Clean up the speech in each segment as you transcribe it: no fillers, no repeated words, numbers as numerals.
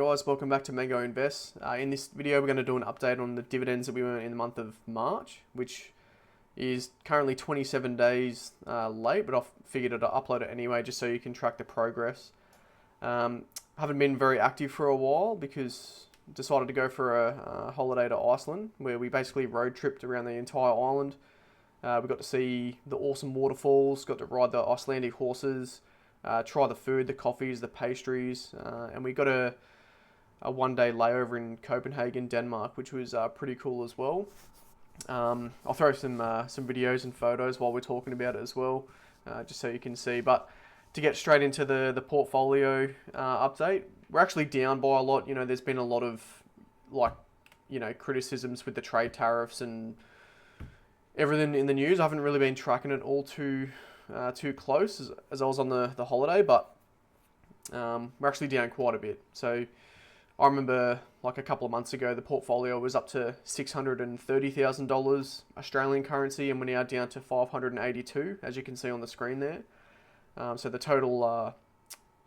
guys, welcome back to Mango Invest. In this video we're going to do an update on the dividends that we earned in the month of March, which is currently 27 days late, but I've figured I'd upload it anyway just so you can track the progress. Haven't been very active for a while because decided to go for a holiday to Iceland where we basically road tripped around the entire island. We got to see the awesome waterfalls, got to ride the Icelandic horses, try the food, the coffees, the pastries, and we got a 1 day layover in Copenhagen, Denmark, which was pretty cool as well. I'll throw some videos and photos while we're talking about it as well, just so you can see. But to get straight into the portfolio update, we're actually down by a lot. You know, there's been a lot of criticisms with the trade tariffs and everything in the news. I haven't really been tracking it all too close as I was on the holiday, but we're actually down quite a bit. So I remember like a couple of months ago, the portfolio was up to $630,000 Australian currency, and we're now down to 582, as you can see on the screen there. So the total,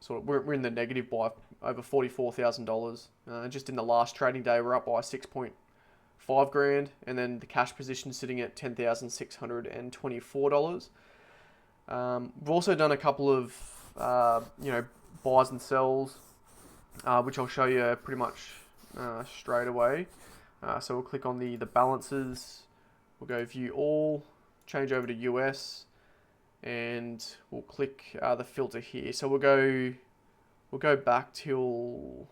we're in the negative by over $44,000. Just in the last trading day, we're up by 6.5 grand, and then the cash position sitting at $10,624. We've also done a couple of buys and sells, which I'll show you pretty much straight away. So we'll click on the balances, we'll go view all, change over to US, and we'll click the filter here. So we'll go back till,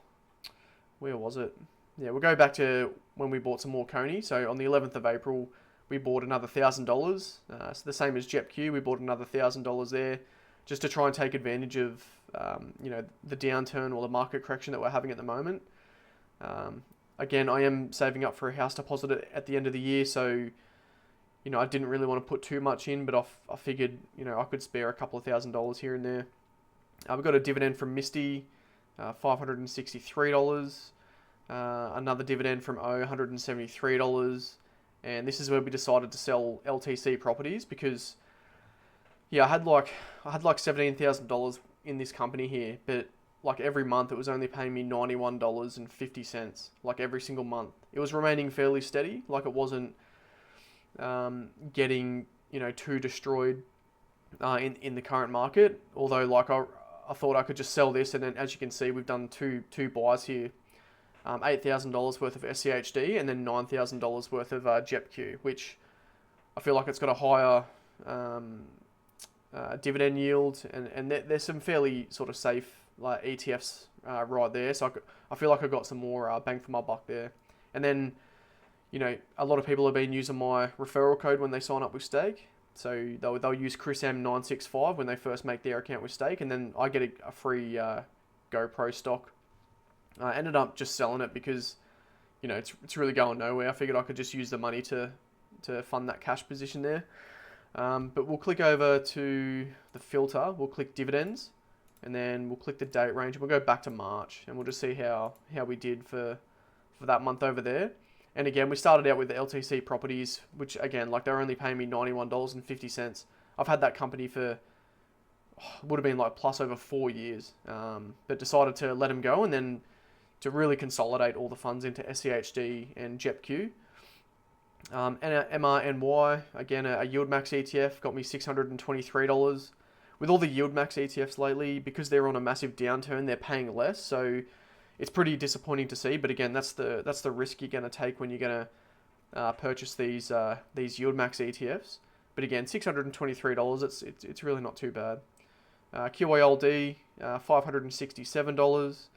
where was it? Yeah, we'll go back to when we bought some more Coney. So on the 11th of April, we bought another $1,000. So the same as JEPQ, we bought another $1,000 there, just to try and take advantage of the downturn or the market correction that we're having at the moment. Again, I am saving up for a house deposit at the end of the year, so I didn't really want to put too much in, but I figured I could spare a couple of $1,000s here and there. We got a dividend from Misty, $563. Another dividend from O, $173. And this is where we decided to sell LTC properties because, I had like $17,000 in this company here, but like every month it was only paying me $91.50, like every single month. It was remaining fairly steady, like it wasn't getting too destroyed in the current market. Although like I thought I could just sell this, and then as you can see, we've done two buys here. $8,000 worth of SCHD and then $9,000 worth of JEPQ, which I feel like it's got a higher dividend yield, and there's some fairly sort of safe like ETFs right there. So I feel like I got some more bang for my buck there. And then a lot of people have been using my referral code when they sign up with Stake. So they'll use ChrisM965 when they first make their account with Stake, and then I get a free GoPro stock. I ended up just selling it because, it's really going nowhere. I figured I could just use the money to fund that cash position there. But we'll click over to the filter. We'll click dividends, and then we'll click the date range. And we'll go back to March, and we'll just see how we did for that month over there. And again, we started out with the LTC properties, which again, like they're only paying me $91.50. I've had that company for would have been like plus over 4 years, but decided to let them go and then to really consolidate all the funds into SCHD and JEPQ. And MRNY, again, a YieldMax ETF, got me $623. With all the YieldMax ETFs lately, because they're on a massive downturn, they're paying less, so it's pretty disappointing to see. But again, that's the risk you're going to take when you're going to purchase these YieldMax ETFs. But again, $623, it's really not too bad. QYLD, $567.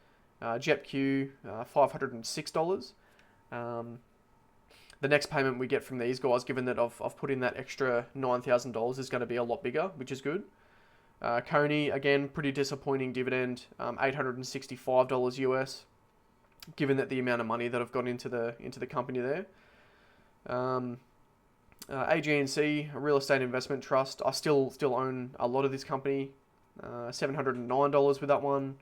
JEPQ, $506. The next payment we get from these guys, given that I've put in that extra $9,000, is going to be a lot bigger, which is good. Coney, again, pretty disappointing dividend, $865 US, given that the amount of money that I've got into the company there. AGNC, a real estate investment trust, I still own a lot of this company, $709 with that one.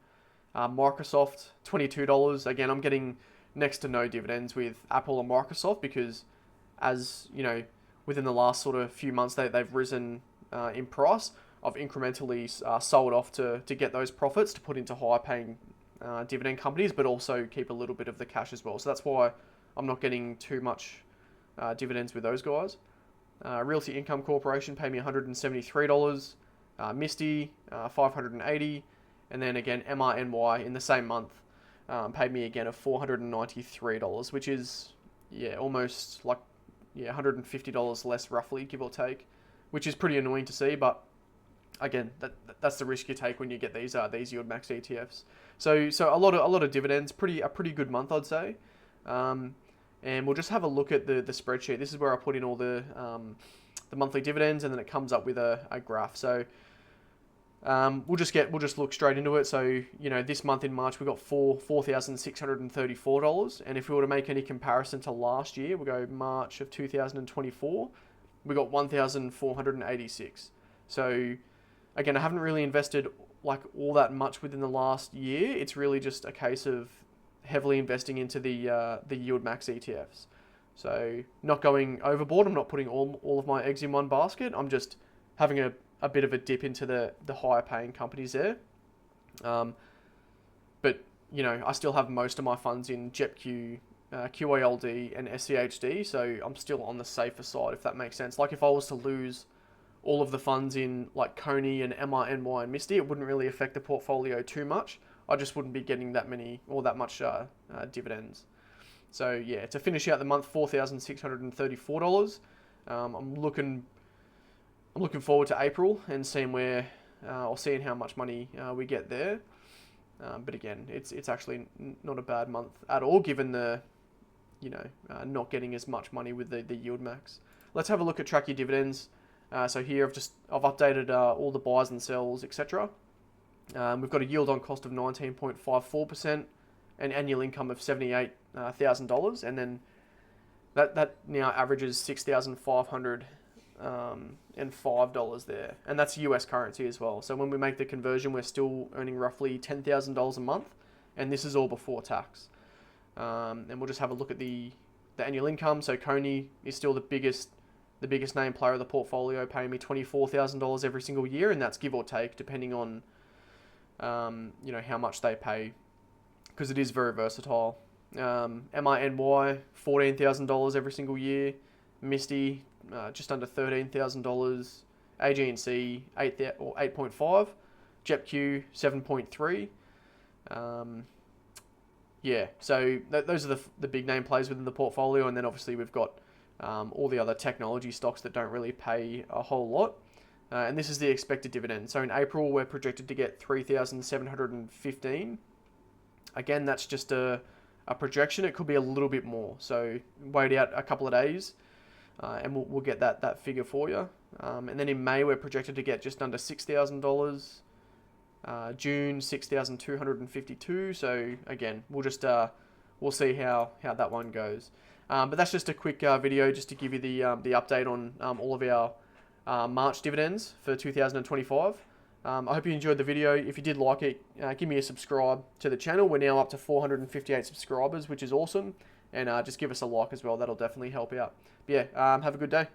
Microsoft, $22. Again, I'm getting next to no dividends with Apple and Microsoft because, as within the last sort of few months, they've risen in price. I've incrementally sold off to get those profits to put into higher paying dividend companies, but also keep a little bit of the cash as well. So that's why I'm not getting too much dividends with those guys. Realty Income Corporation paid me $173. Misty, $580. And then again, MRNY in the same month paid me again of $493, which is, almost like, $150 less roughly, give or take, which is pretty annoying to see, but again, that's the risk you take when you get these yield max ETFs. So a lot of dividends, a pretty good month, I'd say. And we'll just have a look at the spreadsheet. This is where I put in all the monthly dividends, and then it comes up with a graph. So we'll just look straight into it. So this month in March we got $4,634, and if we were to make any comparison to last year, we'll go March of 2024, we got 1,486. So again, I haven't really invested like all that much within the last year. It's really just a case of heavily investing into the yield max ETFs. So not going overboard. I'm not putting all of my eggs in one basket. I'm just having a bit of a dip into the higher paying companies there. But I still have most of my funds in JEPQ, QALD and SCHD. So I'm still on the safer side, if that makes sense. Like if I was to lose all of the funds in like Coney and MRNY and Misty, it wouldn't really affect the portfolio too much. I just wouldn't be getting that much dividends. So yeah, to finish out the month, $4,634. I'm looking forward to April and seeing seeing how much money we get there. But again, it's actually not a bad month at all, given the not getting as much money with the yield max. Let's have a look at track your dividends. So here I've updated all the buys and sells, etc. We've got a yield on cost of 19.54%, an annual income of $78,000, and then that now averages $6,505 there, and that's US currency as well. So when we make the conversion, we're still earning roughly $10,000 a month, and this is all before tax. And we'll just have a look at the annual income. So Coney is still the biggest name player of the portfolio, paying me $24,000 every single year, and that's give or take depending on how much they pay, because it is very versatile. MINY, $14,000 every single year. Misty, just under $13,000. AGNC, 8.5. JEPQ, 7.3. So those are the big name plays within the portfolio, and then obviously we've got all the other technology stocks that don't really pay a whole lot. And this is the expected dividend. So in April, we're projected to get $3,715. Again, that's just a projection. It could be a little bit more. So wait out a couple of days, and we'll get that figure for you. And then in May, we're projected to get just under $6,000. June, $6,252. So again, we'll see how that one goes. But that's just a quick video just to give you the update on all of our March dividends for 2025. I hope you enjoyed the video. If you did like it, give me a subscribe to the channel. We're now up to 458 subscribers, which is awesome. And just give us a like as well. That'll definitely help out. But yeah, have a good day.